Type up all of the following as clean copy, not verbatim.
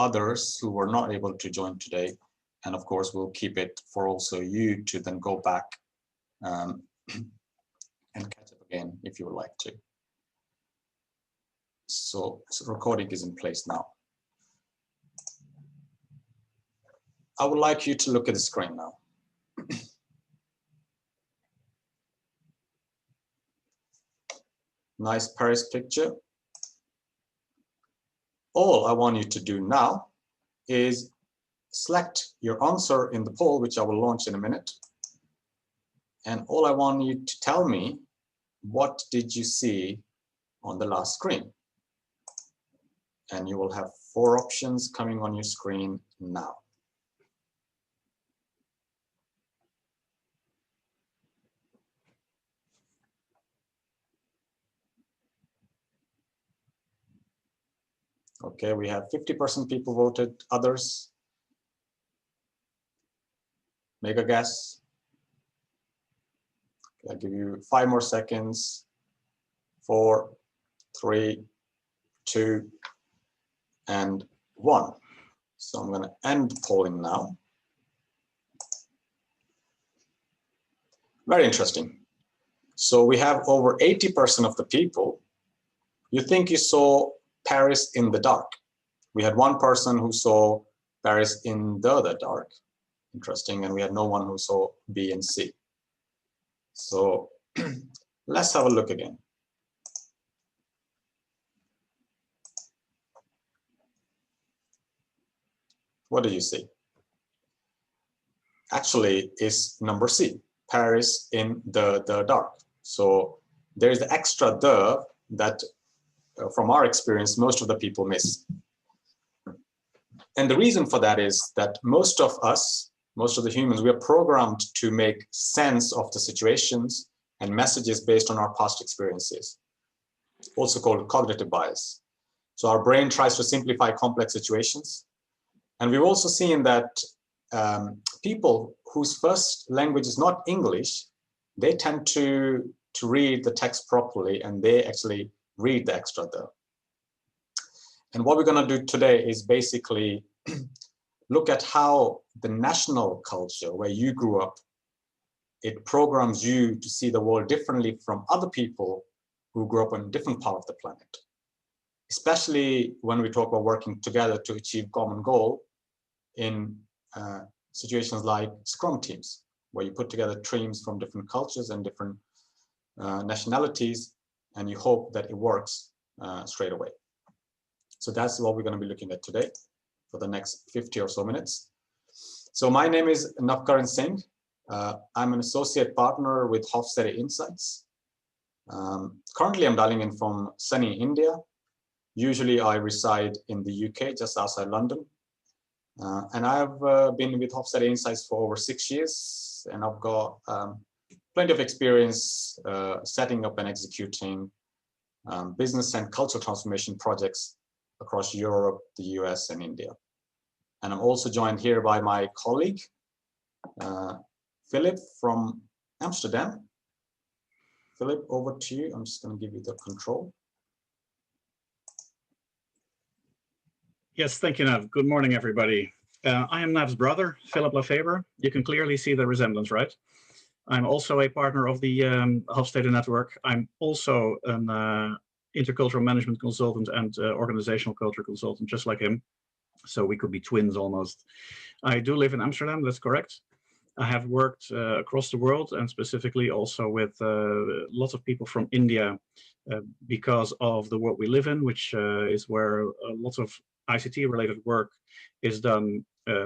others who were not able to join today. And of course, we'll keep it for also you to then go back and catch up again if you would like to. So recording is in place now. I would like you to look at the screen now. Nice Paris picture. All I want you to do now is select your answer in the poll, which I will launch in a minute. And all I want you to tell me, what did you see on the last screen? And you will have 4 options coming on your screen now. Okay, we have 50% people voted, others. Make a guess. I'll give you 5 more seconds. 4, 3, 2, and 1. So I'm going to end polling now. Very interesting. So we have over 80% of the people. You think you saw Paris in the dark. We had 1 person who saw Paris in the other dark. Interesting. And we had no one who saw B and C. So let's have a look again. What do you see? Actually, it's number C, Paris in the dark. So there's the extra the that from our experience, most of the people miss. And the reason for that is that most of us, most of the humans, we are programmed to make sense of the situations and messages based on our past experiences, also called cognitive bias. So our brain tries to simplify complex situations. And we've also seen that people whose first language is not English, they tend to read the text properly, and they actually read the extra the. And what we're going to do today is basically look at how the national culture where you grew up, it programs you to see the world differently from other people who grew up on a different part of the planet. Especially when we talk about working together to achieve common goal in situations like Scrum teams, where you put together teams from different cultures and different nationalities, and you hope that it works straight away. So that's what we're going to be looking at today for the next 50 or so minutes. So my name is Navkaran Singh. I'm an associate partner with Hofstede Insights. Currently, I'm dialing in from sunny India. Usually, I reside in the UK, just outside London. And I've been with Hofstede Insights for over 6 years, and I've got plenty of experience setting up and executing business and cultural transformation projects across Europe, the US, and India. And I'm also joined here by my colleague, Philip from Amsterdam. Philip, over to you. I'm just going to give you the control. Yes, thank you, Nav. Good morning, everybody. I am Nav's brother, Philip Lefebvre. You can clearly see the resemblance, right? I'm also a partner of the Hofstede Network. I'm also an intercultural management consultant and organizational culture consultant, just like him. So we could be twins almost. I do live in Amsterdam, that's correct. I have worked across the world, and specifically also with lots of people from India because of the world we live in, which is where lots of ICT-related work is done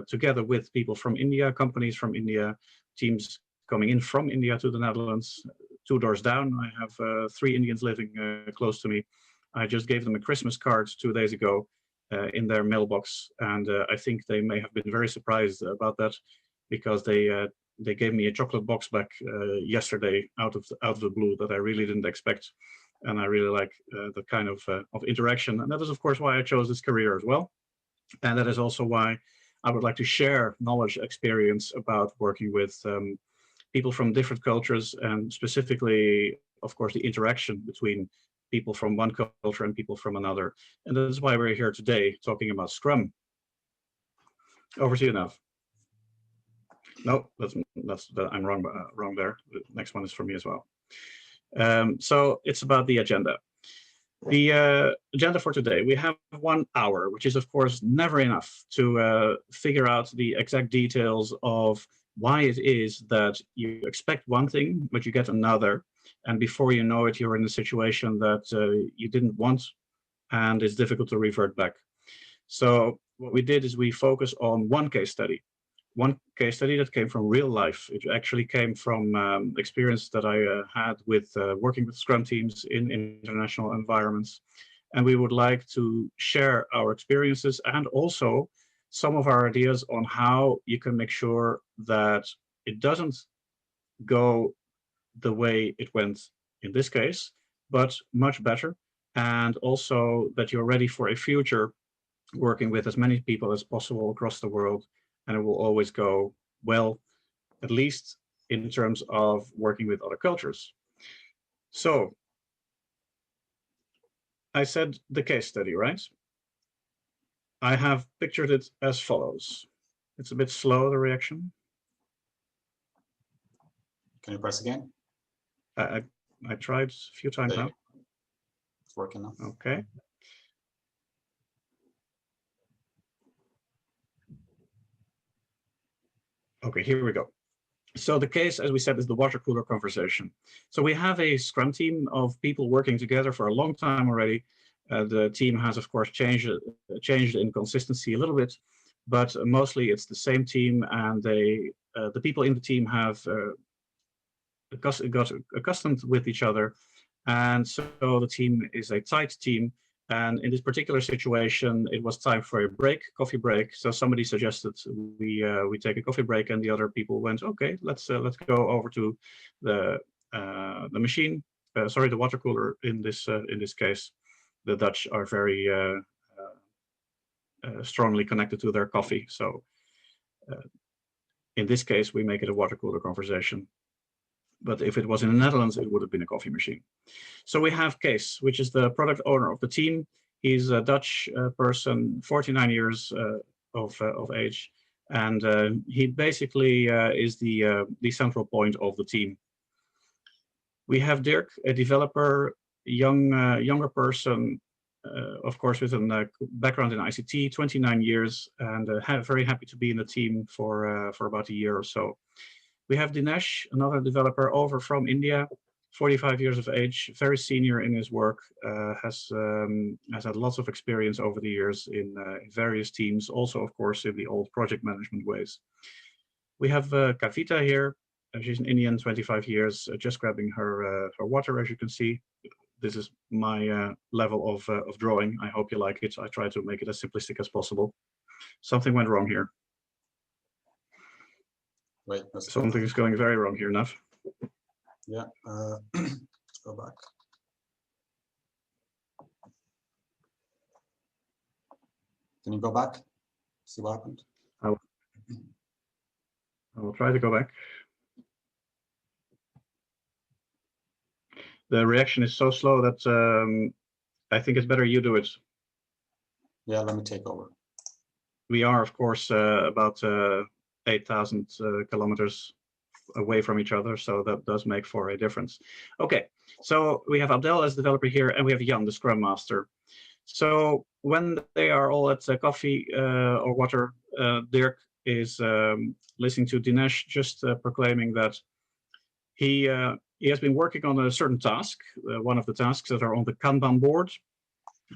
together with people from India, companies from India, teams coming in from India to the Netherlands. 2 doors down, I have 3 Indians living close to me. I just gave them a Christmas card 2 days ago in their mailbox, and I think they may have been very surprised about that, because they gave me a chocolate box back yesterday out of the blue that I really didn't expect, and I really like the kind of interaction. And that is, of course, why I chose this career as well, and that is also why I would like to share knowledge, experience about working with people from different cultures, and specifically, of course, the interaction between people from one culture and people from another. And that is why we're here today talking about Scrum. Over to you now. No, I'm wrong. Wrong there. The next one is for me as well. So it's about the agenda. The agenda for today, we have 1 hour, which is of course never enough to figure out the exact details of why it is that you expect one thing, but you get another. And before you know it, you're in a situation that you didn't want, and it's difficult to revert back. So what we did is we focus on one case study that came from real life. It actually came from experience that I had with working with Scrum teams in international environments. And we would like to share our experiences and also some of our ideas on how you can make sure that it doesn't go the way it went in this case, but much better. And also that you're ready for a future working with as many people as possible across the world, and it will always go well, at least in terms of working with other cultures. So I said the case study, right? I have pictured it as follows. It's a bit slow, the reaction. Can you press again? I tried a few times now. It's working now. Okay. Okay, here we go. So the case, as we said, is the water cooler conversation. So we have a Scrum team of people working together for a long time already. The team has, of course, changed in consistency a little bit, but mostly it's the same team, and the people in the team have got accustomed with each other, and so the team is a tight team. And in this particular situation, it was time for a break, coffee break. So somebody suggested we take a coffee break, and the other people went, okay, let's go over to the machine. Sorry, the water cooler in this case. The Dutch are very strongly connected to their coffee. So in this case, we make it a water cooler conversation. But if it was in the Netherlands, it would have been a coffee machine. So we have Kees, which is the product owner of the team. He's a Dutch person, 49 years of age, and he basically is the central point of the team. We have Dirk, a developer, younger person, of course, with a background in ICT, 29 years, and very happy to be in the team for about a year or so. We have Dinesh, another developer over from India, 45 years of age, very senior in his work, has had lots of experience over the years in various teams, also, of course, in the old project management ways. We have Kavita here. She's an Indian, 25 years, just grabbing her water, as you can see. This is my level of drawing. I hope you like it. I try to make it as simplistic as possible. Something went wrong here. Wait, something is going very wrong here, Nav. Yeah, let's go back. Can you go back? See what happened? I will try to go back. The reaction is so slow that I think it's better you do it. Yeah, let me take over. We are, of course, about 8,000 kilometers away from each other, so that does make for a difference. Okay, so we have Abdel as developer here, and we have Jan, the Scrum Master. So when they are all at coffee or water, Dirk is listening to Dinesh just proclaiming that he has been working on a certain task, one of the tasks that are on the Kanban board,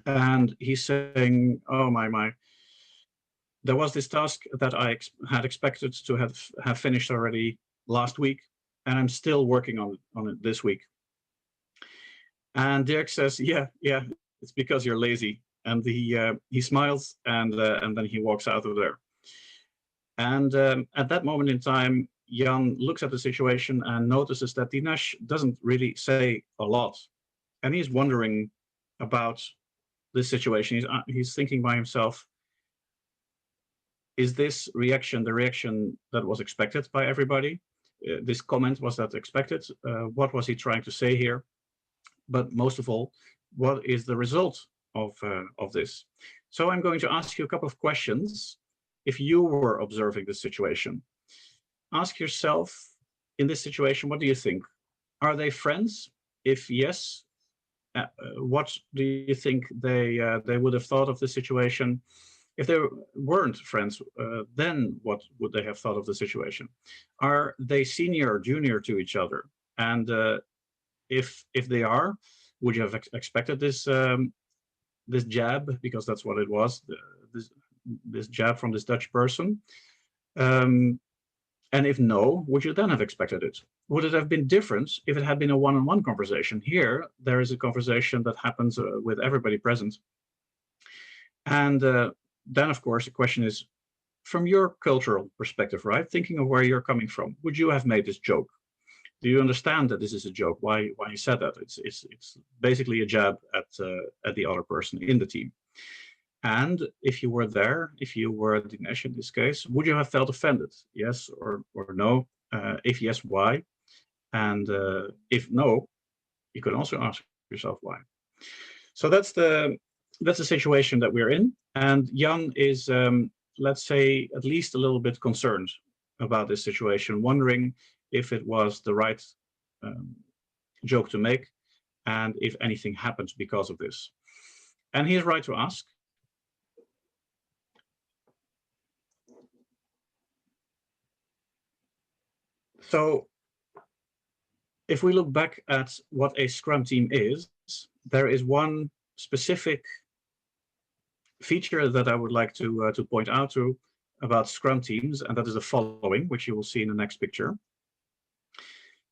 and he's saying, oh my, there was this task that I had expected to have finished already last week, and I'm still working on it this week. And Dirk says, yeah, it's because you're lazy. And he smiles, and then he walks out of there. And at that moment in time, Jan looks at the situation and notices that Dinesh doesn't really say a lot. And he's wondering about this situation. He's thinking by himself, is this reaction the reaction that was expected by everybody? This comment, was that expected? What was he trying to say here? But most of all, what is the result of this? So I'm going to ask you a couple of questions. if you were observing this situation, ask yourself, in this situation, what do you think? Are they friends? If yes, what do you think they would have thought of the situation? If they weren't friends, then what would they have thought of the situation? Are they senior or junior to each other? And if they are, would you have expected this this jab, because that's what it was, this jab from this Dutch person? And if no, would you then have expected it? Would it have been different if it had been a one-on-one conversation? Here, there is a conversation that happens with everybody present. And then, of course, the question is, from your cultural perspective, right? Thinking of where you're coming from, would you have made this joke? Do you understand that this is a joke? Why you said that? It's basically a jab at the other person in the team. And if you were there, if you were Dinesh in this case, would you have felt offended? Yes or no? If yes, why? And if no, you could also ask yourself why. So that's the situation that we're in. And Jan is, let's say, at least a little bit concerned about this situation, wondering if it was the right joke to make, and if anything happens because of this. And he is right to ask. So if we look back at what a Scrum team is, there is one specific feature that I would like to point out to about Scrum teams, and that is the following, which you will see in the next picture.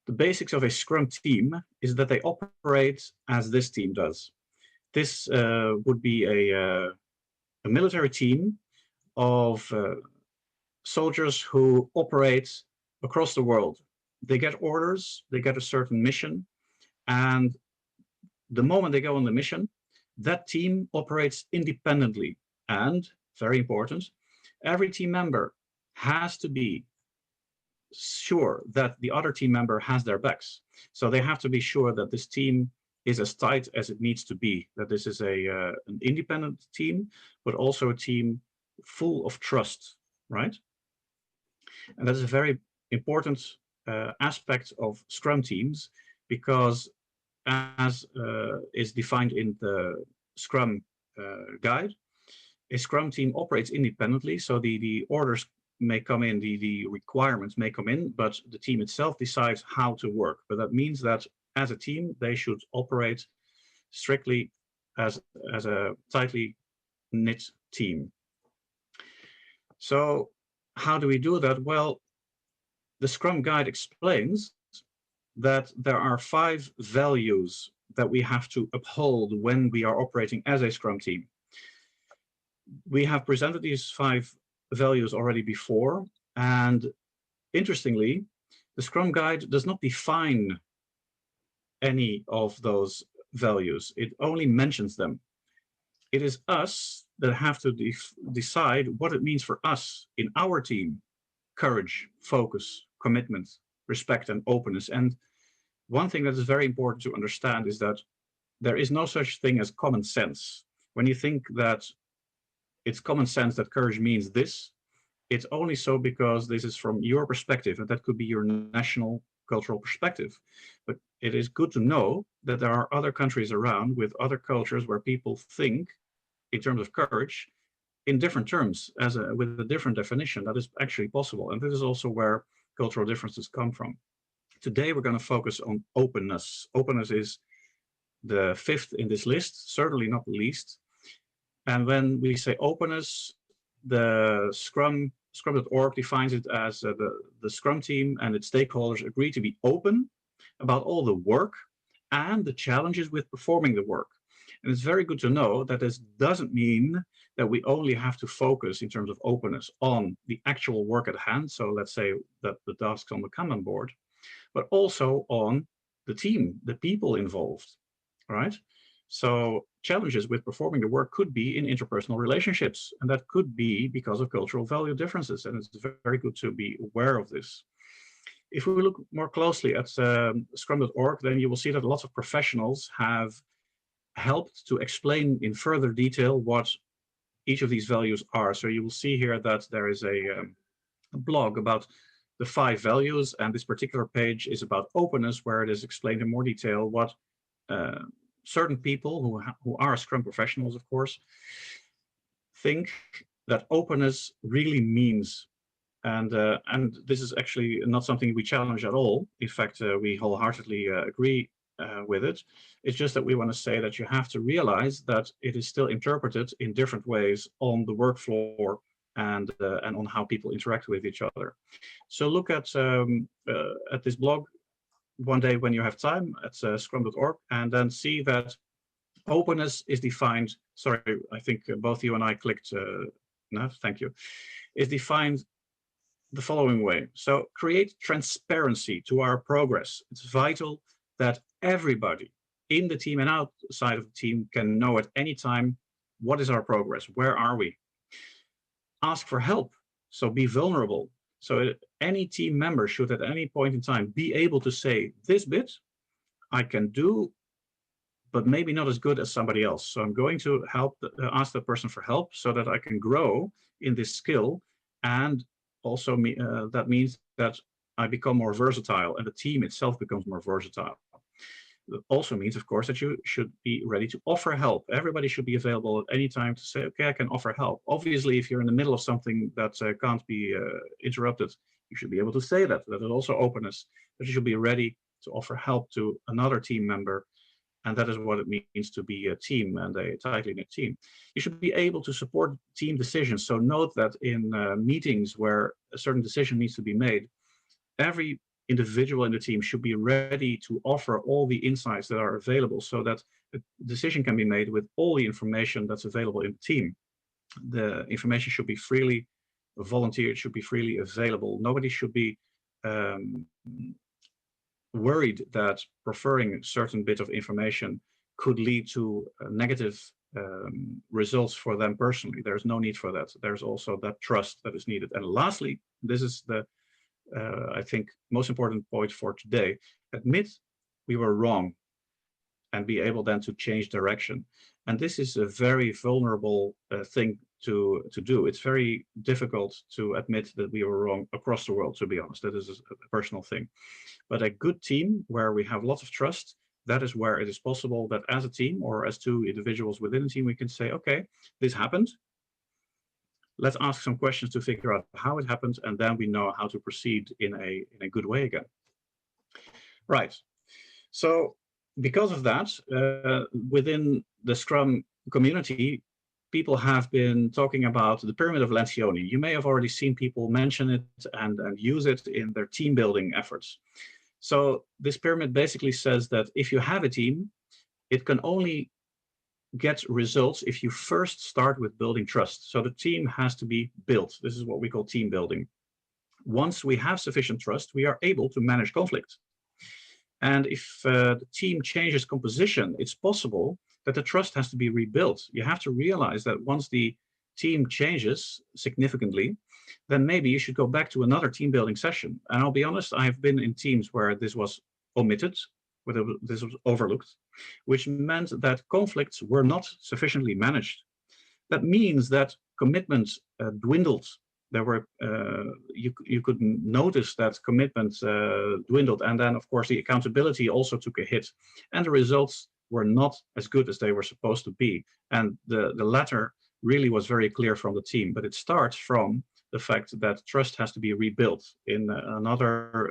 The basics of a Scrum team is that they operate as this team does. This would be a military team of soldiers who operate across the world. They get orders, they get a certain mission, and the moment they go on the mission, that team operates independently. And, very important, every team member has to be sure that the other team member has their backs. So they have to be sure that this team is as tight as it needs to be, that this is an independent team, but also a team full of trust, right? And that is a very important aspect of Scrum teams, because as is defined in the Scrum guide, a Scrum team operates independently, so the orders may come in, the requirements may come in, but the team itself decides how to work. But that means that as a team, they should operate strictly as a tightly knit team. So how do we do that? Well, the Scrum guide explains that there are 5 values that we have to uphold when we are operating as a Scrum team. We have presented these 5 values already before, and interestingly, the Scrum guide does not define any of those values. It only mentions them. It is us that have to decide what it means for us in our team: courage, focus, commitment, respect, and openness. And one thing that is very important to understand is that there is no such thing as common sense. When you think that it's common sense that courage means this, it's only so because this is from your perspective, and that could be your national cultural perspective. But it is good to know that there are other countries around with other cultures where people think in terms of courage in different terms, with a different definition. That is actually possible. And this is also where cultural differences come from. Today, we're going to focus on openness. Openness is the 5th in this list, certainly not the least. And when we say openness, the Scrum.org defines it as the Scrum team and its stakeholders agree to be open about all the work and the challenges with performing the work. And it's very good to know that this doesn't mean that we only have to focus in terms of openness on the actual work at hand. So let's say that the tasks on the Kanban board, but also on the team, the people involved, right? So challenges with performing the work could be in interpersonal relationships, and that could be because of cultural value differences, and it's very good to be aware of this. If we look more closely at Scrum.org, then you will see that lots of professionals have helped to explain in further detail what each of these values are. So you will see here that there is a blog about the 5 values, and this particular page is about openness, where it is explained in more detail what certain people who are Scrum professionals, of course, think that openness really means. And this is actually not something we challenge at all. In fact, we wholeheartedly agree with it. It's just that we want to say that you have to realize that it is still interpreted in different ways on the work floor and on how people interact with each other. So look at this blog one day when you have time at scrum.org, and then see that openness is defined. Sorry, I think both you and I clicked. No, thank you. Is defined the following way. So create transparency to our progress. It's vital that everybody in the team and outside of the team can know at any time what is our progress, where are we. Ask for help, so be vulnerable. So any team member should at any point in time be able to say, this bit I can do, but maybe not as good as somebody else. So I'm going to ask that person for help so that I can grow in this skill. And also that means that I become more versatile and the team itself becomes more versatile. It also means, of course, that you should be ready to offer help. Everybody should be available at any time to say, okay, I can offer help. Obviously, if you're in the middle of something that can't be interrupted, you should be able to say that. That is also openness, that you should be ready to offer help to another team member. And that is what it means to be a team and a tightly knit team. You should be able to support team decisions. So note that in meetings where a certain decision needs to be made, every individual in the team should be ready to offer all the insights that are available so that a decision can be made with all the information that's available in the team. The information should be freely volunteered, should be freely available. Nobody should be worried that preferring a certain bit of information could lead to negative results for them personally. There's no need for that. There's also that trust that is needed. And lastly, this is the I think most important point for today: admit we were wrong and be able then to change direction. And this is a very vulnerable thing to do. It's very difficult to admit that we were wrong across the world, to be honest. That is a personal thing. But a good team where we have lots of trust, that is where it is possible that as a team or as 2 individuals within a team, we can say, okay, this happened. Let's ask some questions to figure out how it happened, and then we know how to proceed in a good way again. Right. So because of that, within the Scrum community, people have been talking about the pyramid of Lencioni. You may have already seen people mention it and use it in their team building efforts. So this pyramid basically says that if you have a team, it can only get results if you first start with building trust. So the team has to be built. This is what we call team building. Once we have sufficient trust, we are able to manage conflict. And if the team changes composition, it's possible that the trust has to be rebuilt. You have to realize that once the team changes significantly, then maybe you should go back to another team building session. And I'll be honest, I've been in teams where this was omitted, where this was overlooked, which meant that conflicts were not sufficiently managed. That means that commitment dwindled. There were you could notice that commitment dwindled, and then of course the accountability also took a hit, and the results were not as good as they were supposed to be. And the latter really was very clear from the team, but it starts from the fact that trust has to be rebuilt. In another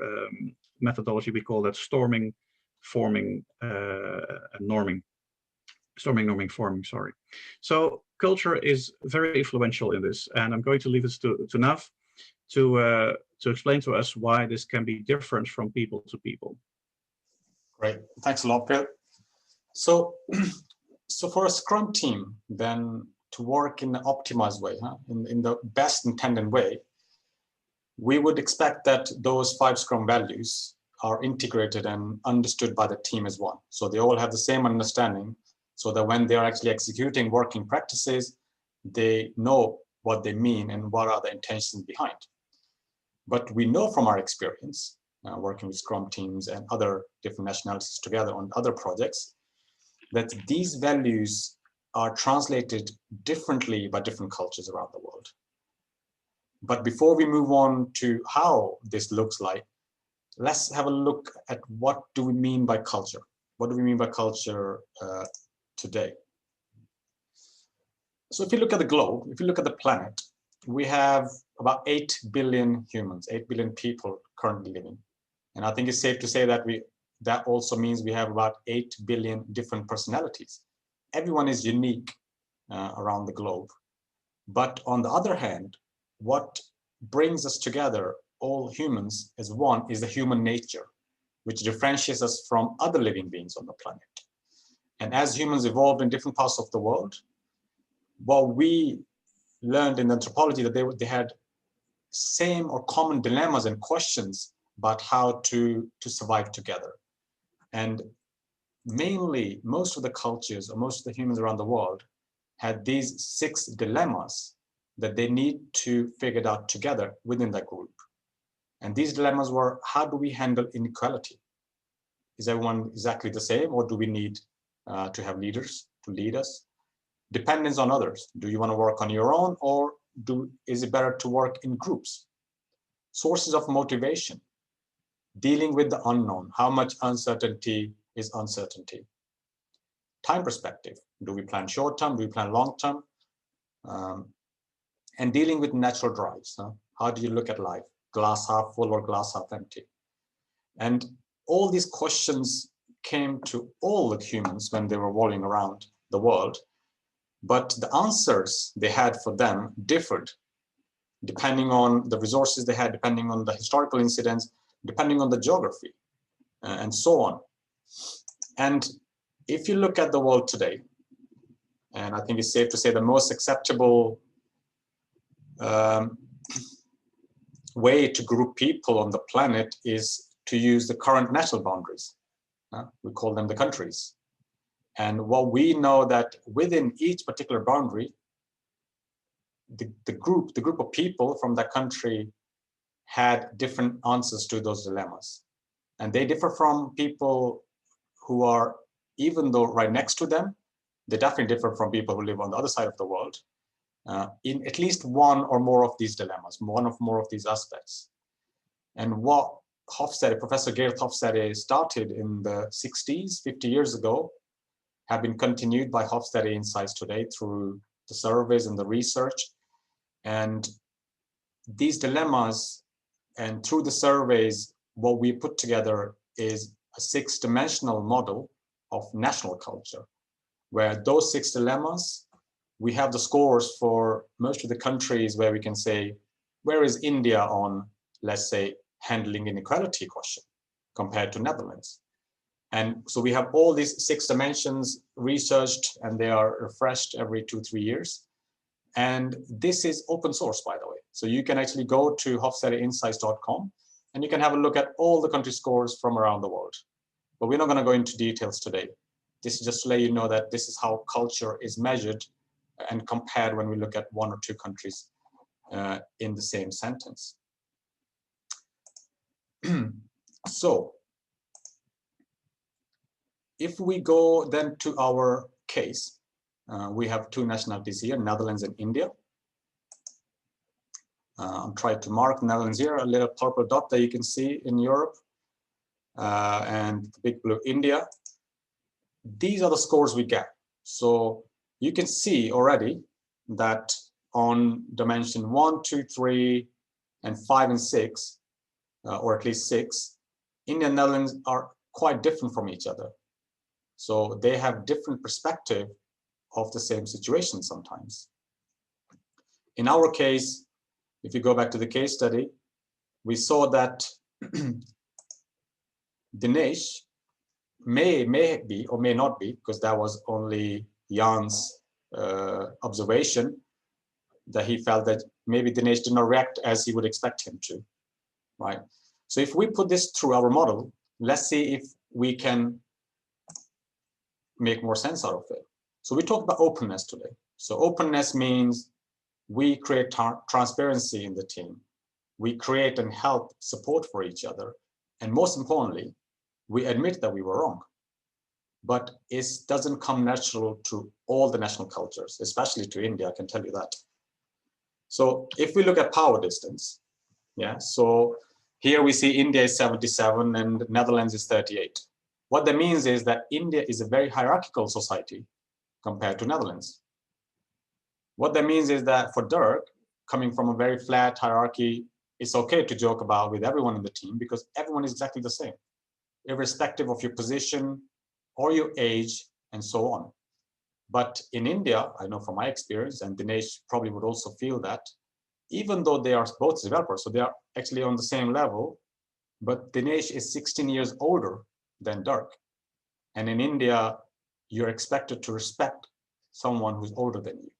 methodology, we call that storming, forming, and norming. Storming, norming, forming, sorry. So culture is very influential in this, and I'm going to leave this to Nav to explain to us why this can be different from people to people. Great, thanks a lot, Bill. So, so for a Scrum team, then to work in an optimized way, in the best intended way, we would expect that those 5 Scrum values are integrated and understood by the team as one. So they all have the same understanding, so that when they are actually executing working practices, they know what they mean and what are the intentions behind. But we know from our experience, working with Scrum teams and other different nationalities together on other projects, that these values are translated differently by different cultures around the world. But before we move on to how this looks like, let's have a look at what do we mean by culture. What do we mean by culture today? So if you look at the globe, if you look at the planet, we have about 8 billion humans, 8 billion people currently living. And I think it's safe to say that that also means we have about 8 billion different personalities. Everyone is unique around the globe. But on the other hand, what brings us together, all humans as one, is the human nature, which differentiates us from other living beings on the planet. And as humans evolved in different parts of the world, what we learned in anthropology that they had same or common dilemmas and questions about how to survive together. And mainly, most of the cultures or most of the humans around the world had these 6 dilemmas that they need to figure it out together within that group. And these dilemmas were, how do we handle inequality? Is everyone exactly the same, or do we need to have leaders to lead us? Dependence on others. Do you want to work on your own, or is it better to work in groups? Sources of motivation. Dealing with the unknown. How much uncertainty is uncertainty? Time perspective. Do we plan short term? Do we plan long term? And dealing with natural drives. How do you look at life? Glass half full or glass half empty? And all these questions came to all the humans when they were walking around the world, but the answers they had for them differed depending on the resources they had, depending on the historical incidents, depending on the geography, and so on. And if you look at the world today, and I think it's safe to say the most acceptable way to group people on the planet is to use the current national boundaries. We call them the countries. And what we know that within each particular boundary, the group of people from that country had different answers to those dilemmas. And they differ from people who are, even though right next to them, they definitely differ from people who live on the other side of the world in at least one or more of these dilemmas, one or more of these aspects. And what Hofstede, Professor Geert Hofstede started in the 60s, 50 years ago, have been continued by Hofstede Insights today through the surveys and the research. And these dilemmas, and through the surveys, what we put together is a 6-dimensional model of national culture, where those 6 dilemmas, we have the scores for most of the countries where we can say, where is India on, let's say, handling inequality question compared to Netherlands? And so we have all these 6 dimensions researched, and they are refreshed every 2-3 years. And this is open source, by the way. So you can actually go to hofstadeinsights.com and you can have a look at all the country scores from around the world. But we're not going to go into details today. This is just to let you know that this is how culture is measured and compared when we look at 1 or 2 countries in the same sentence. So if we go then to our case, we have 2 nationalities here, Netherlands and India. I'm trying to mark Netherlands here, a little purple dot that you can see in Europe, and the big blue India. These are the scores we get. So you can see already that on dimension 1, 2, 3, and 5 and 6, or at least 6, India and Netherlands are quite different from each other. So they have different perspective of the same situation sometimes. In our case, if you go back to the case study, we saw that Dinesh may be or may not be, because that was only Jan's observation, that he felt that maybe Dinesh did not react as he would expect him to, right? So if we put this through our model, let's see if we can make more sense out of it. So we talked about openness today. So openness means we create transparency in the team. We create and help support for each other. And most importantly, we admit that we were wrong. but it doesn't come natural to all the national cultures, especially to India, I can tell you that. So if we look at power distance, yeah, so here we see India is 77 and Netherlands is 38. What that means is that India is a very hierarchical society compared to Netherlands. What that means is that for Dirk, coming from a very flat hierarchy, it's okay to joke about with everyone in the team because everyone is exactly the same, irrespective of your position or your age and so on. But in India, I know from my experience, and Dinesh probably would also feel that, even though they are both developers, so they are actually on the same level, but Dinesh is 16 years older than Dirk. And in India, you're expected to respect someone who's older than you.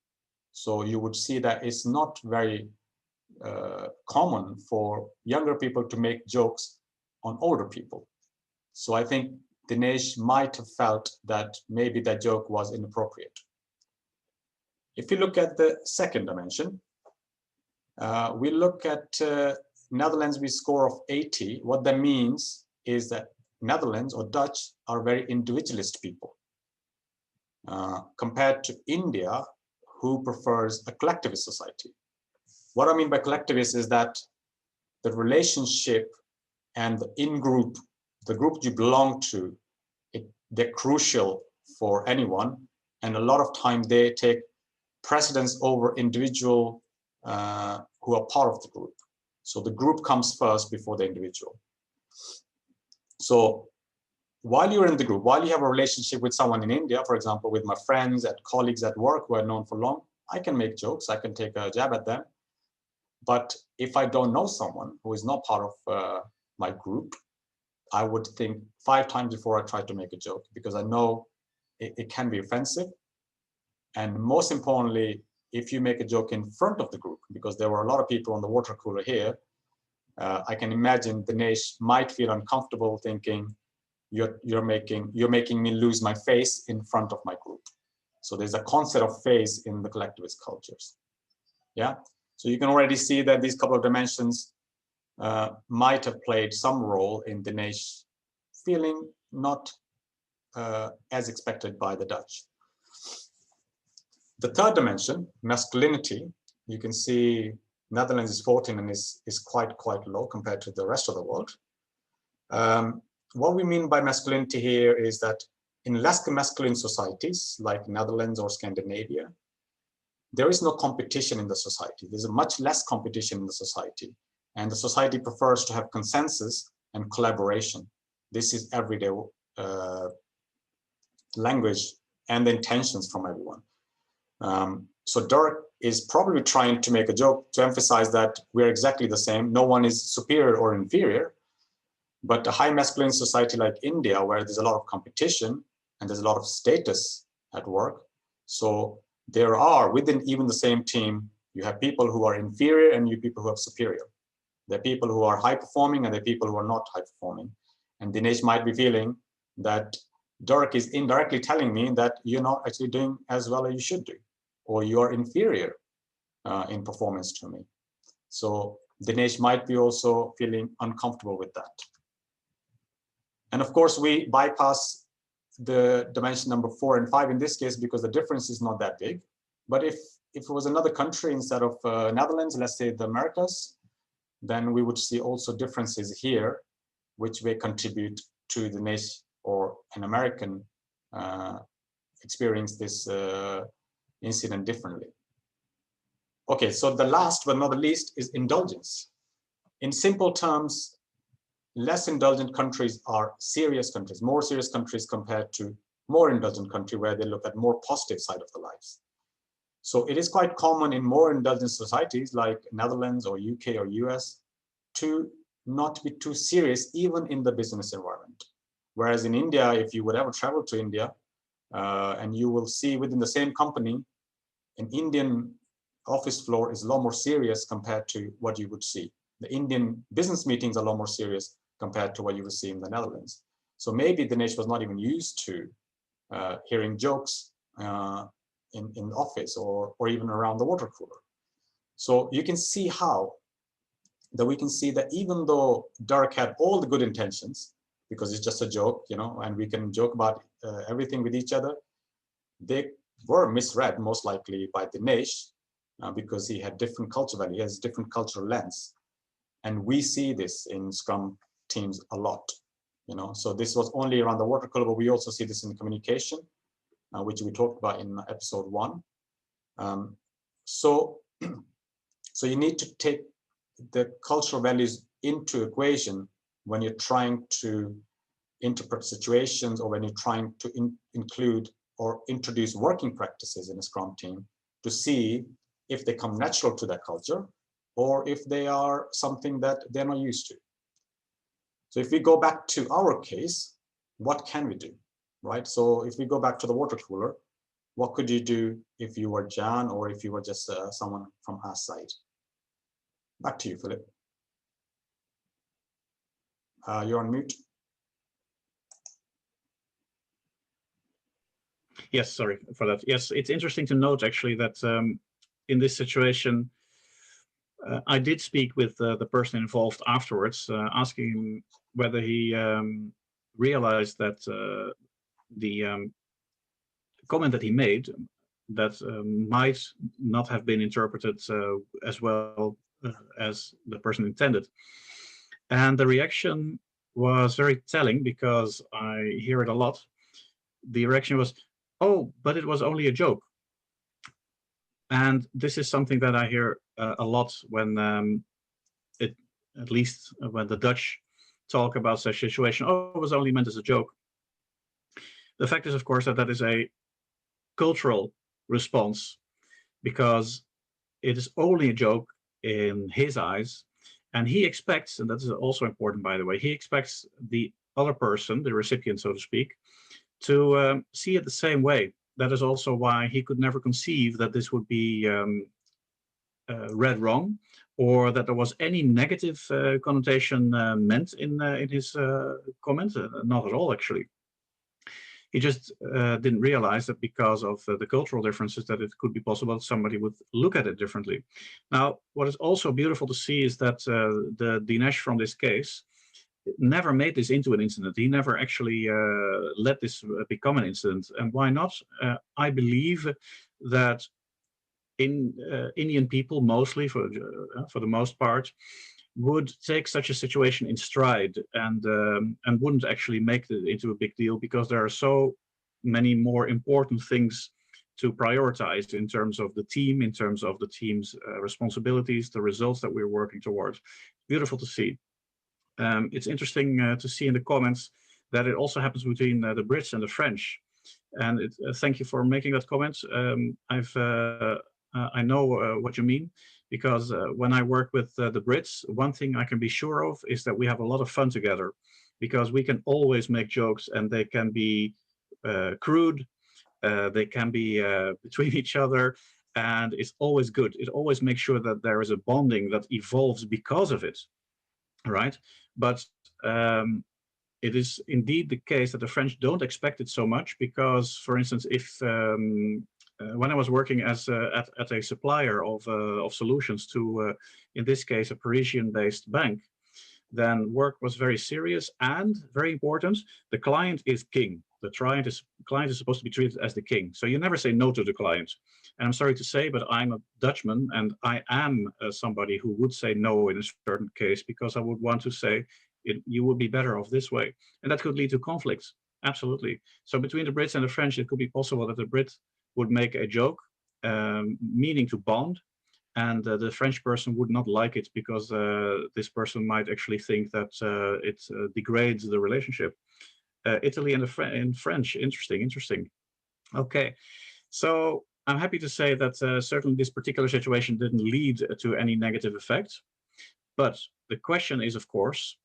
So you would see that it's not very common for younger people to make jokes on older people. So I think Dinesh might have felt that maybe that joke was inappropriate. If you look at the second dimension, we look at Netherlands, we score of 80. What that means is that Netherlands or Dutch are very individualist people compared to India, who prefers a collectivist society. What I mean by collectivist is that the relationship and the in-group, the group you belong to, they're crucial for anyone. And a lot of time they take precedence over individual who are part of the group. So the group comes first before the individual. So while you're in the group, while you have a relationship with someone in India, for example, with my friends and colleagues at work who are known for long, I can make jokes, I can take a jab at them. But if I don't know someone who is not part of my group, I would think 5 times before I try to make a joke, because I know it can be offensive. And most importantly, if you make a joke in front of the group, because there were a lot of people on the water cooler here, I can imagine Dinesh might feel uncomfortable thinking you're making me lose my face in front of my group. So there's a concept of face in the collectivist cultures. Yeah, so you can already see that these couple of dimensions might have played some role in Dinesh feeling not as expected by the Dutch. The third dimension, masculinity, you can see Netherlands is 14 and is quite low compared to the rest of the world. What we mean by masculinity here is that in less masculine societies like Netherlands or Scandinavia, there is no competition in the society. There's a much less competition in the society. And the society prefers to have consensus and collaboration. This is everyday language and the intentions from everyone. So Dirk is probably trying to make a joke to emphasize that we're exactly the same. No one is superior or inferior. But a high masculine society like India, where there's a lot of competition and there's a lot of status at work, so there are, within even the same team, you have people who are inferior and you people who are superior. There are people who are high performing and there are people who are not high performing. And Dinesh might be feeling that Dirk is indirectly telling me that you're not actually doing as well as you should do, or you are inferior in performance to me. So Dinesh might be also feeling uncomfortable with that. And of course, we bypass the dimension number 4 and 5 in this case because the difference is not that big. But if it was another country instead of Netherlands, let's say the Americas, then we would see also differences here, which may contribute to the nation or an American experience this incident differently. Okay, so the last but not the least is indulgence. In simple terms, less indulgent countries are serious countries, more serious countries compared to more indulgent country where they look at more positive side of the lives. So it is quite common in more indulgent societies like Netherlands or UK or US to not be too serious even in the business environment. Whereas in India, if you would ever travel to India, and you will see within the same company, an Indian office floor is a lot more serious compared to what you would see. The Indian business meetings are a lot more serious compared to what you would see in the Netherlands. So maybe Dinesh was not even used to hearing jokes in the office or even around the water cooler. So you can see how that we can see that even though Dirk had all the good intentions, because it's just a joke, you know, and we can joke about everything with each other, they were misread most likely by Dinesh because he had different culture value, he has different cultural lens. And we see this in Scrum teams a lot, you know. So this was only around the Watercooler, but we also see this in communication, which we talked about in episode 1. So you need to take the cultural values into equation when you're trying to interpret situations, or when you're trying to include or introduce working practices in a Scrum team, to see if they come natural to that culture, or if they are something that they're not used to. So if we go back to our case, what can we do, right? So if we go back to the water cooler, what could you do if you were Jan, or if you were just someone from our side? Back to you, Philip. You're on mute. Yes, sorry for that. Yes, it's interesting to note actually that in this situation, I did speak with the person involved afterwards, asking him whether he realized that the comment that he made that might not have been interpreted as well as the person intended. And the reaction was very telling, because I hear it a lot. The reaction was, "Oh, but it was only a joke." And this is something that I hear a lot when at least when the Dutch talk about such a situation. "Oh, it was only meant as a joke." The fact is, of course, that that is a cultural response, because it is only a joke in his eyes. And he expects, and that is also important, by the way, he expects the other person, the recipient, so to speak, to see it the same way. That is also why he could never conceive that this would be read wrong, or that there was any negative connotation meant in his comment. Not at all, actually. He just didn't realize that because of the cultural differences, that it could be possible that somebody would look at it differently. Now, what is also beautiful to see is that the Dinesh from this case never made this into an incident. He never actually let this become an incident. And why not? I believe that in Indian people, mostly for the most part, would take such a situation in stride, and wouldn't actually make it into a big deal, because there are so many more important things to prioritize in terms of the team, in terms of the team's responsibilities, the results that we're working towards. Beautiful to see. It's interesting to see in the comments that it also happens between the Brits and the French. And thank you for making that comment. I know what you mean, because when I work with the Brits, one thing I can be sure of is that we have a lot of fun together, because we can always make jokes, and they can be crude, they can be between each other, and it's always good. It always makes sure that there is a bonding that evolves because of it, right? But it is indeed the case that the French don't expect it so much, because, for instance, if when I was working as at a supplier of solutions to, in this case, a Parisian-based bank, then work was very serious and very important. The client is king. The client is supposed to be treated as the king. So you never say no to the client. And I'm sorry to say, but I'm a Dutchman, and I am somebody who would say no in a certain case, because I would want to say, you would be better off this way. And that could lead to conflicts. Absolutely. So between the Brits and the French, it could be possible that the Brit would make a joke, meaning to bond, and the French person would not like it, because this person might actually think that it degrades the relationship. Italy and French, interesting. Okay, so I'm happy to say that certainly this particular situation didn't lead to any negative effects. But the question is, of course,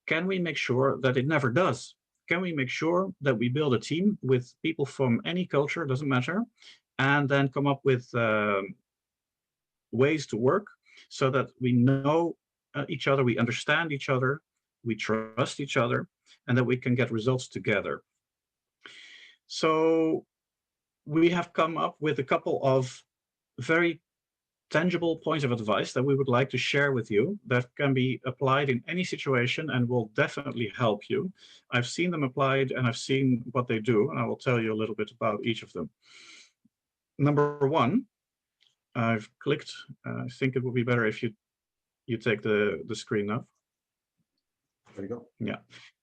can we make sure that it never does? Can we make sure that we build a team with people from any culture, doesn't matter, and then come up with ways to work so that we know each other, we understand each other, we trust each other, and that we can get results together? So we have come up with a couple of very tangible points of advice that we would like to share with you that can be applied in any situation and will definitely help you. I've seen them applied and I've seen what they do, and I will tell you a little bit about each of them. Number one, I've clicked. I think it would be better if you take the screen now. There you go. Yeah.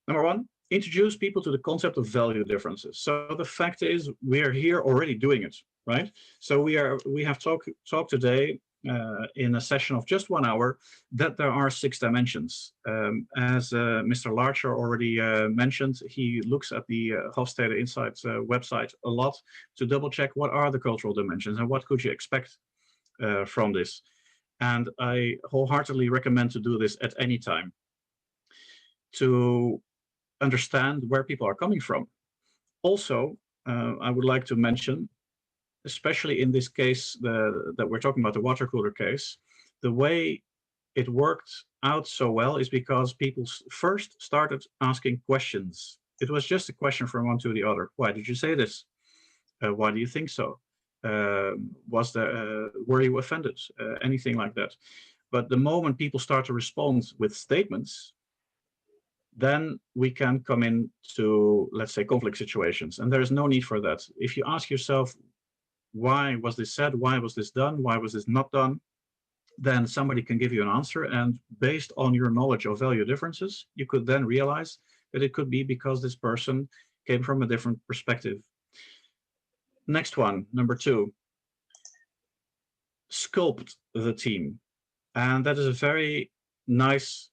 Number one, introduce people to the concept of value differences. So the fact is, we are here already doing it, right? So we have talked today in a session of just 1 hour that there are 6 dimensions. As Mr. Larcher already mentioned, he looks at the Hofstede Insights website a lot to double check what are the cultural dimensions and what could you expect from this. And I wholeheartedly recommend to do this at any time to understand where people are coming from. Also, I would like to mention, especially in this case that we're talking about, the Watercooler case, the way it worked out so well is because people first started asking questions. It was just a question from one to the other. Why did you say this? Why do you think so? Were you offended? Anything like that. But the moment people start to respond with statements, then we can come into, let's say, conflict situations. And there is no need for that. If you ask yourself, why was this said? Why was this done? Why was this not done? Then somebody can give you an answer. And based on your knowledge of value differences, you could then realize that it could be because this person came from a different perspective. Next one, number 2, sculpt the team. And that is a very nice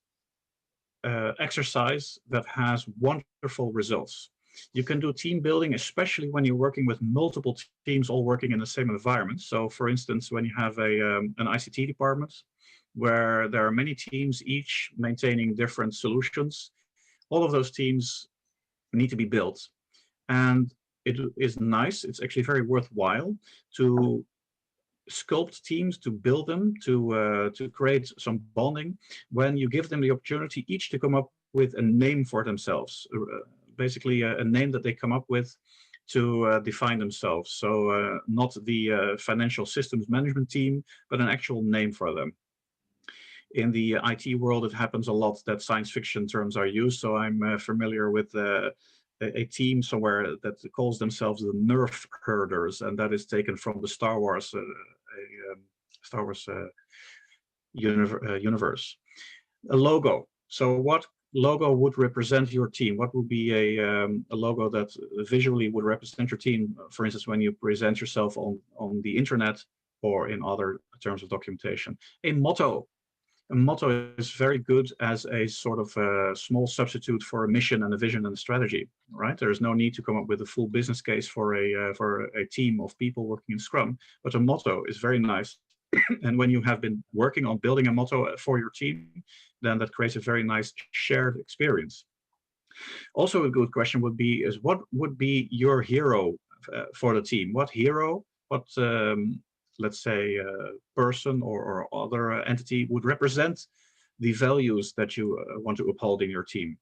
exercise that has wonderful results. You can do team building, especially when you're working with multiple teams all working in the same environment. So for instance, when you have an ICT department where there are many teams, each maintaining different solutions, all of those teams need to be built. And it is nice, it's actually very worthwhile to sculpt teams, to build them, to create some bonding when you give them the opportunity each to come up with a name for themselves, basically a name that they come up with to define themselves. So not the financial systems management team, but an actual name for them. In the IT world, it happens a lot that science fiction terms are used. So I'm familiar with a team somewhere that calls themselves the Nerf Herders, and that is taken from the Star Wars universe. A logo. So what logo would represent your team? What would be a logo that visually would represent your team? For instance, when you present yourself on the internet or in other terms of documentation. A motto. A motto is very good as a sort of a small substitute for a mission and a vision and a strategy, right? There is no need to come up with a full business case for a team of people working in Scrum, but a motto is very nice. And when you have been working on building a motto for your team, then that creates a very nice shared experience. Also, a good question would be is what would be your hero for the team? What hero, what let's say person or other entity would represent the values that you want to uphold in your team.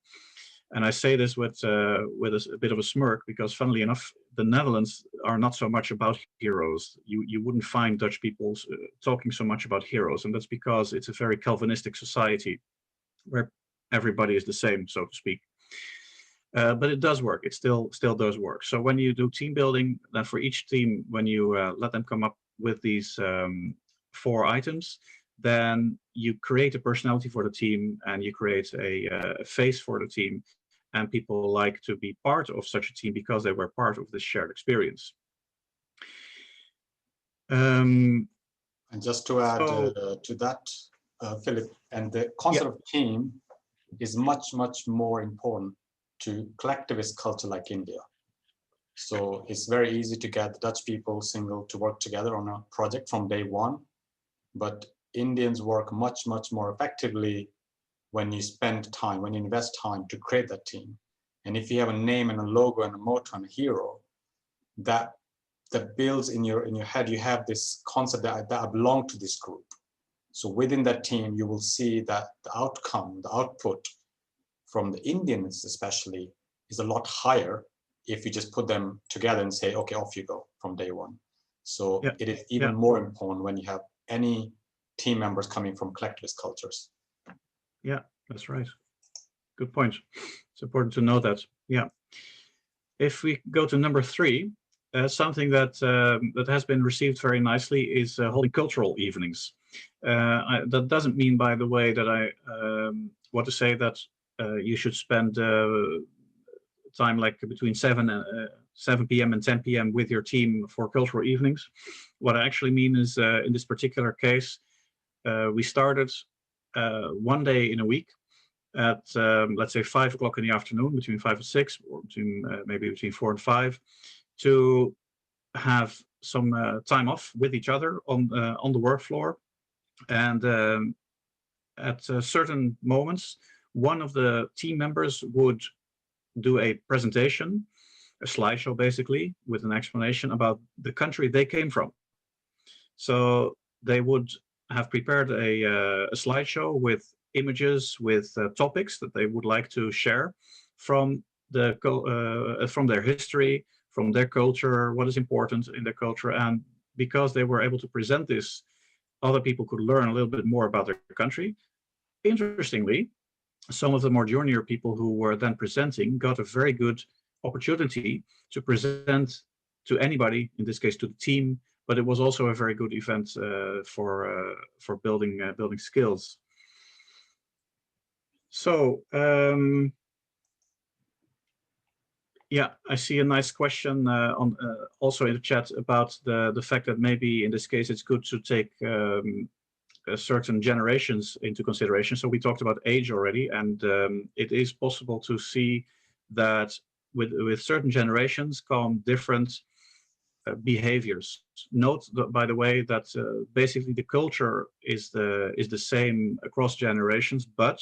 And I say this with a bit of a smirk because, funnily enough, the Netherlands are not so much about heroes. You wouldn't find Dutch people talking so much about heroes, and that's because it's a very Calvinistic society where everybody is the same, so to speak. But it does work. It still does work. So when you do team building, then for each team, when you let them come up with these 4 items, then you create a personality for the team and you create a face for the team, and people like to be part of such a team because they were part of this shared experience. And just to add to that, Philip, and the concept of team is much, much more important to collectivist culture like India. So it's very easy to get the Dutch people single to work together on a project from day one, but Indians work much, much more effectively when you spend time, when you invest time to create that team. And if you have a name and a logo and a motto and a hero, that builds in your head, you have this concept that I belong to this group. So within that team, you will see that the outcome, the output from the Indians especially is a lot higher if you just put them together and say, okay, off you go from day one. So it is even more important when you have any team members coming from collectivist cultures. Yeah, that's right. Good point. It's important to know that. Yeah. If we go to number 3, something that that has been received very nicely is holding cultural evenings. That doesn't mean, by the way, that I want to say that you should spend time like between 7 p.m. and 10 p.m. with your team for cultural evenings. What I actually mean is, in this particular case, we started one day in a week at let's say 5 o'clock in the afternoon, between 5 and 6, or between maybe between 4 and 5, to have some time off with each other on the work floor. And at certain moments, one of the team members would do a presentation, a slideshow basically, with an explanation about the country they came from. So they would have prepared a slideshow with images, with topics that they would like to share from from their history, from their culture, what is important in their culture. And because they were able to present this, other people could learn a little bit more about their country. Interestingly, some of the more junior people who were then presenting got a very good opportunity to present to anybody, in this case to the team, but it was also a very good event for building skills. So yeah, I see a nice question also in the chat about the fact that maybe in this case it's good to take certain generations into consideration. So we talked about age already, and it is possible to see that with certain generations come different behaviors. Note that, by the way, that basically the culture is the same across generations, but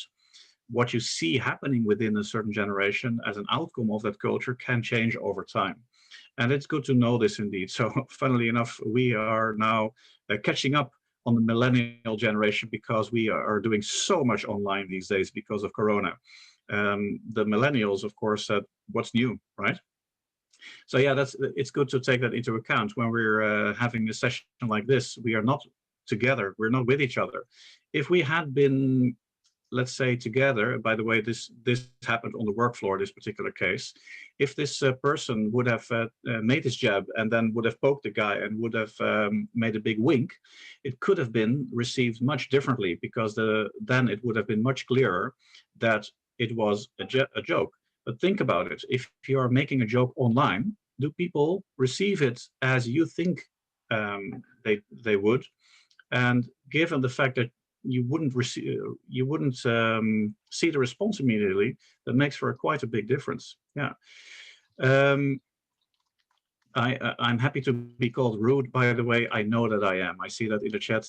what you see happening within a certain generation as an outcome of that culture can change over time. And it's good to know this indeed. So funnily enough, we are now catching up on the millennial generation because we are doing so much online these days because of Corona. The millennials, of course, said, what's new, right? So yeah, it's good to take that into account when we're having a session like this. We are not together, we're not with each other. If we had been, let's say, together, by the way, this happened on the work floor, this particular case, if this person would have made this jab and then would have poked the guy and would have made a big wink, it could have been received much differently, because then it would have been much clearer that it was a joke. But think about it. If you are making a joke online, do people receive it as you think they would? And given the fact that you wouldn't see the response immediately, that makes for quite a big difference. Yeah. I'm happy to be called rude, by the way. I know that I am. I see that in the chat.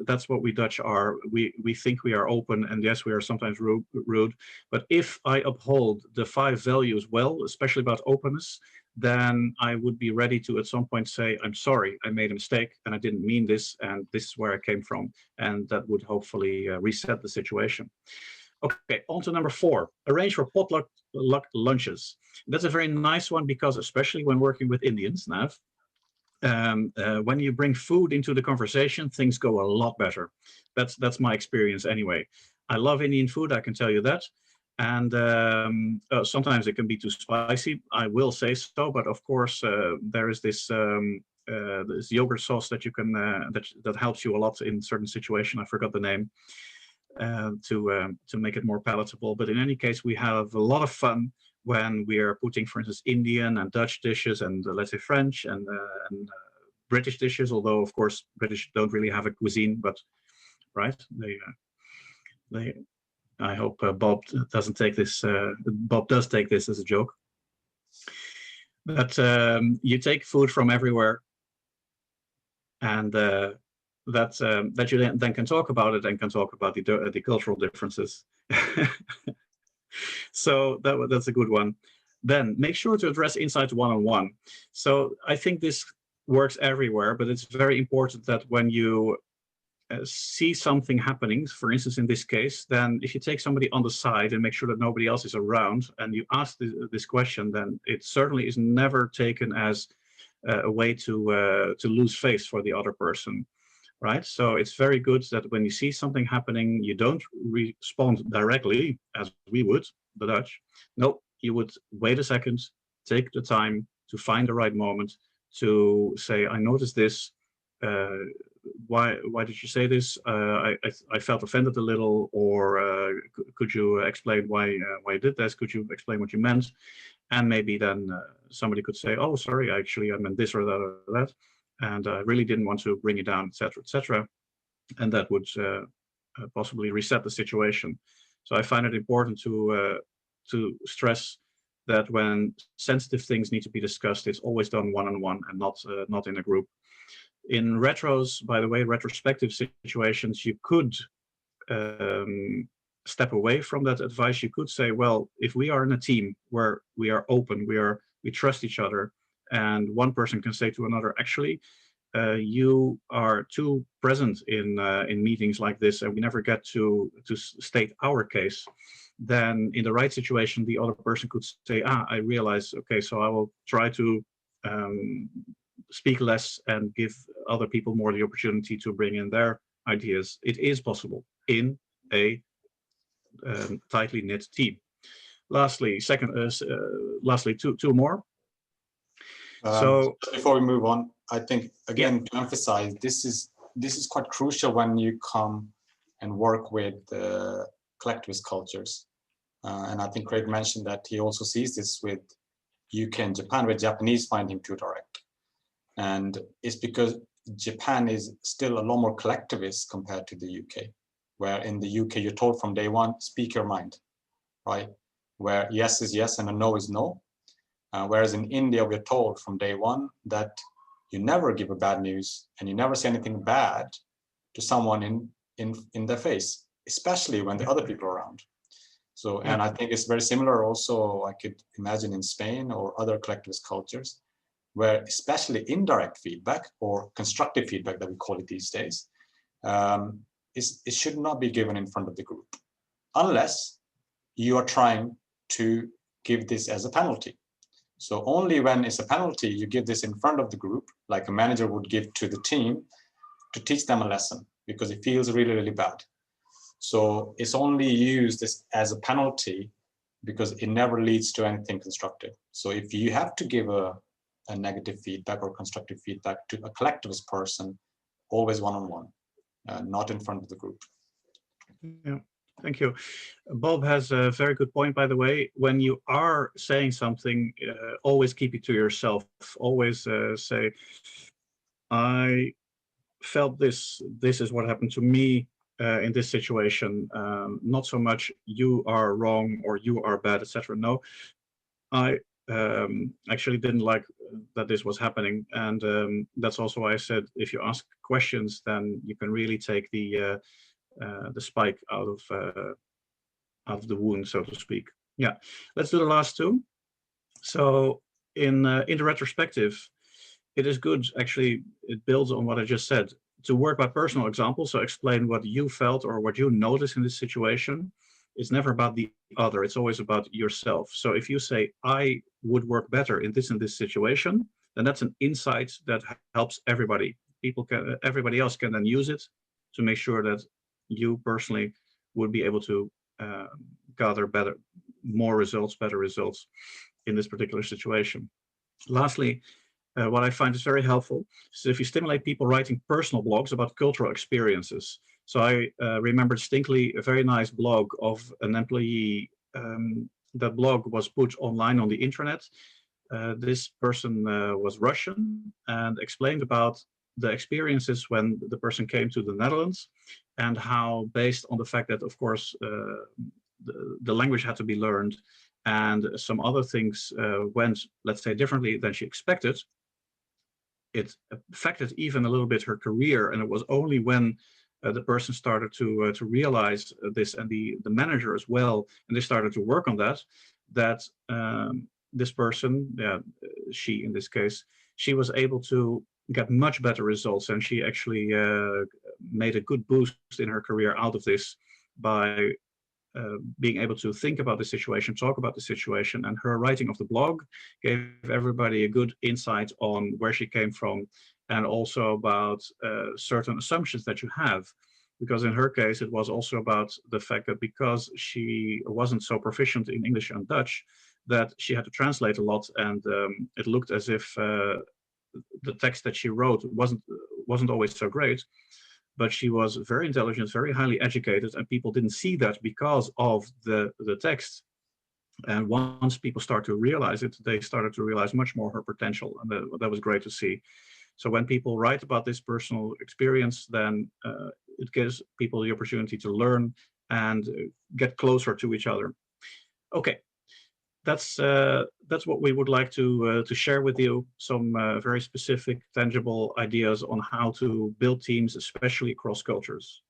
That's what we Dutch are. We think we are open, and yes, we are sometimes rude. But if I uphold the 5 values well, especially about openness, then I would be ready to at some point say, I'm sorry, I made a mistake and I didn't mean this, and this is where I came from. And that would hopefully reset the situation. Okay, on to number 4, arrange for potluck lunches. That's a very nice one, because especially when working with Indians, Nav, when you bring food into the conversation, things go a lot better. That's my experience anyway. I love Indian food, I can tell you that. And sometimes it can be too spicy, I will say so, but of course there is this yogurt sauce that you can that helps you a lot in certain situation. I forgot the name. To make it more palatable. But in any case, we have a lot of fun when we are putting, for instance, Indian and Dutch dishes, and let's say French and British dishes, although of course British don't really have a cuisine, but right, they I hope Bob doesn't take this, Bob does take this as a joke. But you take food from everywhere, and that you then can talk about it and can talk about the cultural differences. So that's a good one. Then make sure to address insights one-on-one. So I think this works everywhere, but it's very important that when you see something happening, for instance, in this case, then if you take somebody on the side and make sure that nobody else is around, and you ask this question, then it certainly is never taken as a way to lose face for the other person. right? So it's very good that when you see something happening, you don't respond directly as we would, the Dutch. No, you would wait a second, take the time to find the right moment to say, I noticed this. Why did you say this? I felt offended a little, or could you explain why you did this? Could you explain what you meant? And maybe then somebody could say, oh, sorry, actually I meant this or that, and I really didn't want to bring you down, etc., etc. And that would possibly reset the situation. So I find it important to stress that when sensitive things need to be discussed, it's always done one-on-one and not in a group. In retros, by the way, retrospective situations, you could step away from that advice. You could say, well, if we are in a team where we are open, we trust each other, and one person can say to another, actually, you are too present in meetings like this, and we never get to state our case. Then in the right situation, the other person could say, I realize, okay, so I will try to speak less and give other people more the opportunity to bring in their ideas. It is possible in a tightly knit team. Lastly, two more. So before we move on, I think again to emphasize this is quite crucial when you come and work with collectivist cultures. And I think Craig mentioned that he also sees this with UK and Japan, where Japanese find him too direct. And it's because Japan is still a lot more collectivist compared to the UK, where in the UK you're told from day one, speak your mind, right? Where yes is yes and a no is no. Whereas in India, we're told from day one that you never give a bad news and you never say anything bad to someone in their face, especially when the other people are around. So, and I think it's very similar also, I could imagine in Spain or other collectivist cultures, where especially indirect feedback or constructive feedback that we call it these days, it should not be given in front of the group, unless you are trying to give this as a penalty. So only when it's a penalty, you give this in front of the group, like a manager would give to the team to teach them a lesson, because it feels really, really bad. So it's only used as a penalty because it never leads to anything constructive. So if you have to give a negative feedback or constructive feedback to a collectivist person, always one-on-one, not in front of the group. Yeah. Thank you. Bob has a very good point, by the way. When you are saying something, always keep it to yourself. Always say, I felt this is what happened to me in this situation. Not so much you are wrong or you are bad, etc. No, I actually didn't like that this was happening. And that's also why I said, if you ask questions, then you can really take the spike out of the wound, so to speak. Yeah, let's do the last two. So in the retrospective, it is good, actually, it builds on what I just said, to work by personal example. So explain what you felt or what you noticed in this situation. It's never about the other, it's always about yourself. So if you say, I would work better in this situation, then that's an insight that helps everybody. Everybody else can then use it to make sure that you personally would be able to gather better results in this particular situation. Lastly, what I find is very helpful is if you stimulate people writing personal blogs about cultural experiences. So I remember distinctly a very nice blog of an employee. That blog was put online on the internet. This person was Russian and explained about the experiences when the person came to the Netherlands, and how, based on the fact that, of course, the language had to be learned and some other things went, let's say, differently than she expected, it affected even a little bit her career. And it was only when the person started to realize this, and the manager as well, and they started to work on that, that this person, she in this case, she was able to get much better results, and she actually made a good boost in her career out of this by being able to think about the situation, talk about the situation, and her writing of the blog gave everybody a good insight on where she came from and also about certain assumptions that you have. Because in her case, it was also about the fact that because she wasn't so proficient in English and Dutch, that she had to translate a lot, and it looked as if the text that she wrote wasn't always so great. But she was very intelligent, very highly educated, and people didn't see that because of the text. And once people start to realize it, they started to realize much more her potential, and that was great to see. So when people write about this personal experience, then it gives people the opportunity to learn and get closer to each other. Okay, that's what we would like to share with you. Some very specific, tangible ideas on how to build teams, especially across cultures.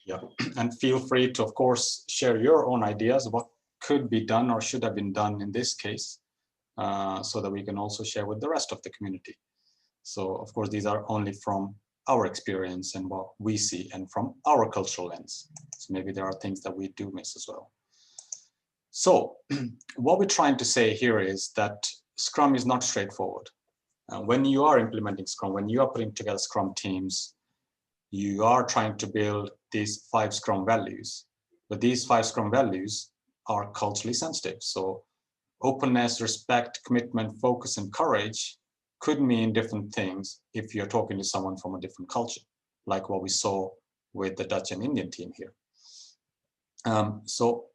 Yeah, and feel free to, of course, share your own ideas of what could be done or should have been done in this case, so that we can also share with the rest of the community. So, of course, these are only from our experience and what we see and from our cultural lens. So maybe there are things that we do miss as well. So what we're trying to say here is that Scrum is not straightforward. When you are implementing Scrum, when you are putting together Scrum teams, you are trying to build these 5 Scrum values. But these 5 Scrum values are culturally sensitive. So openness, respect, commitment, focus, and courage could mean different things if you're talking to someone from a different culture, like what we saw with the Dutch and Indian team here. So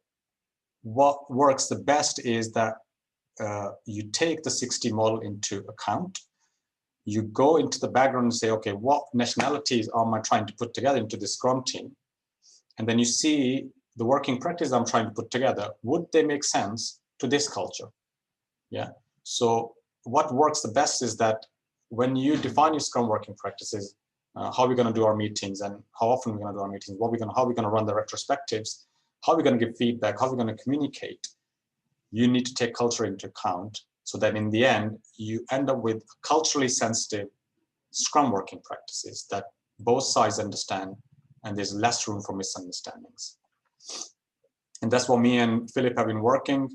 what works the best is that you take the 60 model into account. You go into the background and say, okay, what nationalities am I trying to put together into this Scrum team? And then you see the working practice I'm trying to put together, would they make sense to this culture? Yeah. So what works the best is that when you define your Scrum working practices, how we're going to do our meetings and how often we're going to do our meetings, how we're going to run the retrospectives, how we're going to give feedback, how we're going to communicate, you need to take culture into account so that in the end, you end up with culturally sensitive Scrum working practices that both sides understand, and there's less room for misunderstandings. And that's what me and Philip have been working.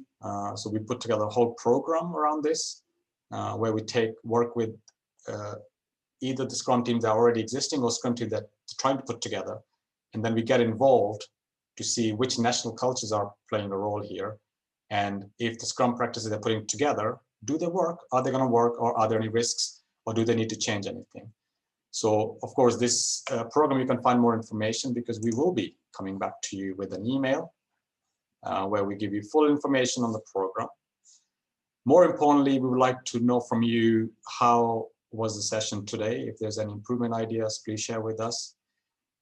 So we put together a whole program around this, where we work with either the Scrum teams that are already existing or Scrum teams that are trying to put together. And then we get involved to see which national cultures are playing a role here. And if the Scrum practices they're putting together, do they work? Are they going to work? Or are there any risks? Or do they need to change anything? So, of course, this program, you can find more information because we will be coming back to you with an email where we give you full information on the program. More importantly, we would like to know from you, how was the session today? If there's any improvement ideas, please share with us.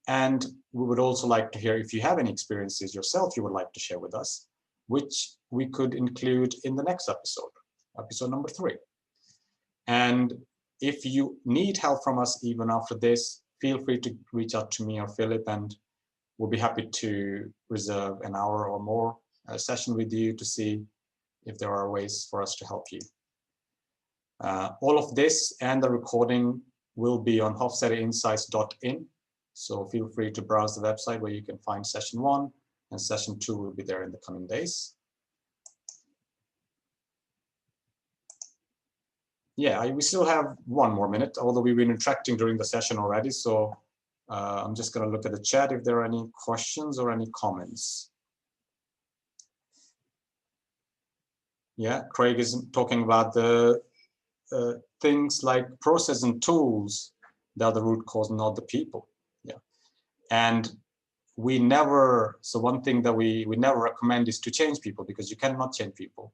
And we would also like to hear if you have any experiences yourself you would like to share with us, which we could include in the next episode, episode number 3. And if you need help from us even after this, feel free to reach out to me or Philip, and we'll be happy to reserve an hour or more session with you to see if there are ways for us to help you. All of this and the recording will be on hofstadterinsights.in. So feel free to browse the website where you can find session 1, and session 2 will be there in the coming days. Yeah, we still have 1 more minute, although we've been interacting during the session already. So I'm just going to look at the chat if there are any questions or any comments. Yeah, Craig is talking about the things like process and tools that are the root cause, not the people. Yeah, and we never, so one thing that we never recommend is to change people, because you cannot change people.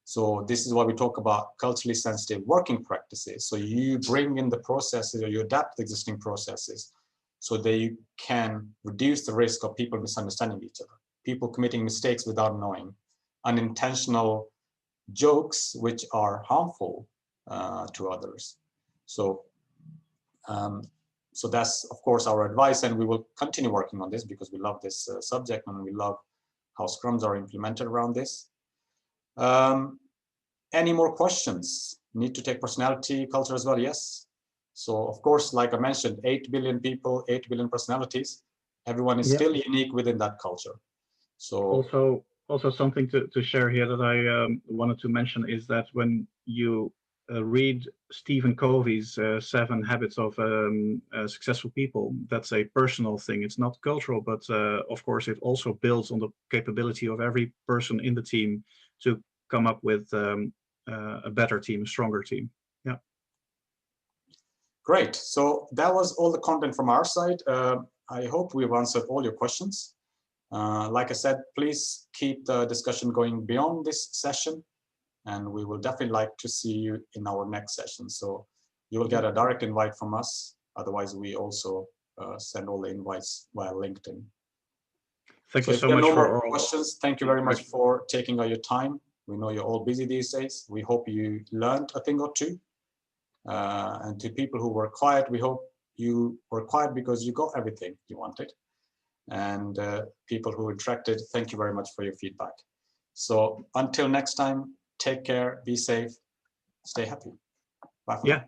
So this is why we talk about culturally sensitive working practices. So you bring in the processes, or you adapt the existing processes so that you can reduce the risk of people misunderstanding each other, people committing mistakes without knowing, unintentional jokes which are harmful to others. So so that's, of course, our advice, and we will continue working on this because we love this subject, and we love how Scrums are implemented around this. Any more questions? Need to take personality culture as well? Yes. So, of course, like I mentioned, 8 billion people, 8 billion personalities. Everyone is still unique within that culture. So also something to share here that I wanted to mention is that when you read Stephen Covey's 7 Habits of Successful People. That's a personal thing. It's not cultural, but of course, it also builds on the capability of every person in the team to come up with a better team, a stronger team. Yeah. Great. So that was all the content from our side. I hope we've answered all your questions. Like I said, please keep the discussion going beyond this session, and we will definitely like to see you in our next session. So you will get a direct invite from us. Otherwise, we also send all the invites via LinkedIn. Thank you so much for for all questions. Thank you very much for taking all your time. We know you're all busy these days. We hope you learned a thing or two. And to people who were quiet, we hope you were quiet because you got everything you wanted. And people who interacted, thank you very much for your feedback. So until next time, take care, be safe, stay happy. Bye for now.